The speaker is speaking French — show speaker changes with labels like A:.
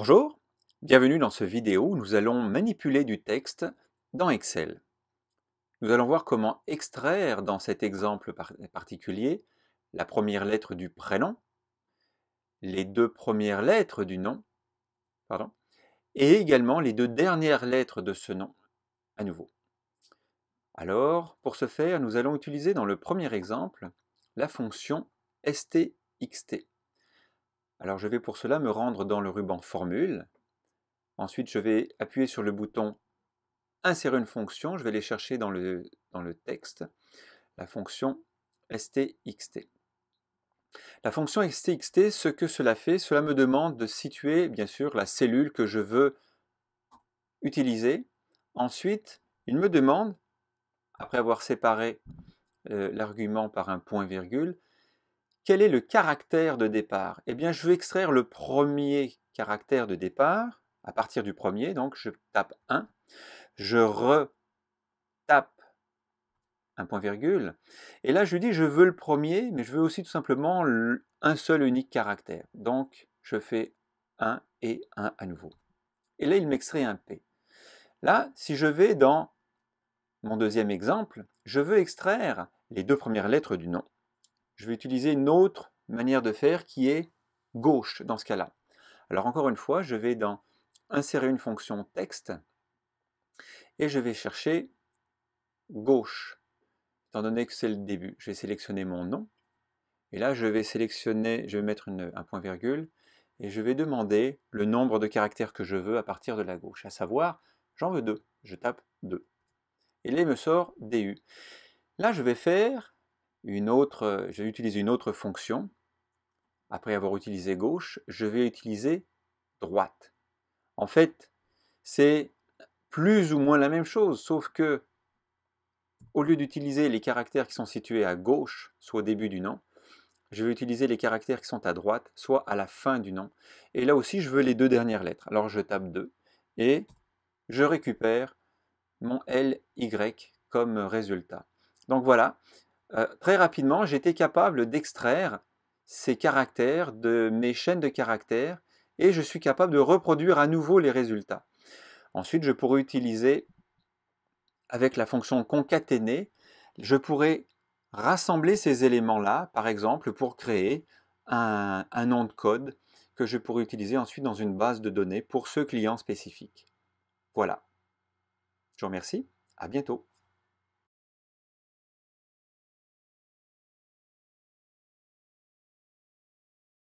A: Bonjour, bienvenue dans cette vidéo où nous allons manipuler du texte dans Excel. Nous allons voir comment extraire dans cet exemple particulier la première lettre du prénom, les deux premières lettres du nom, pardon, et également les deux dernières lettres de ce nom à nouveau. Alors, pour ce faire, nous allons utiliser dans le premier exemple la fonction stxt. Alors, je vais pour cela me rendre dans le ruban Formule. Ensuite, je vais appuyer sur le bouton Insérer une fonction, je vais aller chercher dans le texte la fonction stxt. La fonction stxt, ce que cela fait, cela me demande de situer bien sûr la cellule que je veux utiliser. Ensuite, il me demande, après avoir séparé l'argument par un point-virgule, quel est le caractère de départ? Eh bien, je veux extraire le premier caractère de départ, à partir du premier, donc je tape 1, je retape un point-virgule, et là je lui dis je veux le premier, mais je veux aussi tout simplement un seul unique caractère. Donc je fais 1 et 1 à nouveau. Et là il m'extrait un P. Là, si je vais dans mon deuxième exemple, je veux extraire les deux premières lettres du nom. Je vais utiliser une autre manière de faire qui est gauche dans ce cas-là. Alors encore une fois, je vais dans insérer une fonction texte et je vais chercher gauche. Étant donné que c'est le début, je vais sélectionner mon nom. Et là, je vais sélectionner, je vais mettre un point-virgule, et je vais demander le nombre de caractères que je veux à partir de la gauche, à savoir, j'en veux 2, je tape 2. Et là, il me sort DU. Là, je vais faire je vais utiliser une autre fonction. Après avoir utilisé gauche, je vais utiliser droite. En fait, c'est plus ou moins la même chose, sauf que au lieu d'utiliser les caractères qui sont situés à gauche, soit au début du nom, je vais utiliser les caractères qui sont à droite, soit à la fin du nom. Et là aussi, je veux les deux dernières lettres. Alors je tape 2 et je récupère mon LY comme résultat. Donc voilà, très rapidement, j'étais capable d'extraire ces caractères de mes chaînes de caractères et je suis capable de reproduire à nouveau les résultats. Ensuite, je pourrais utiliser, avec la fonction concaténer, je pourrais rassembler ces éléments-là, par exemple, pour créer un nom de code que je pourrais utiliser ensuite dans une base de données pour ce client spécifique. Voilà. Je vous remercie. À bientôt.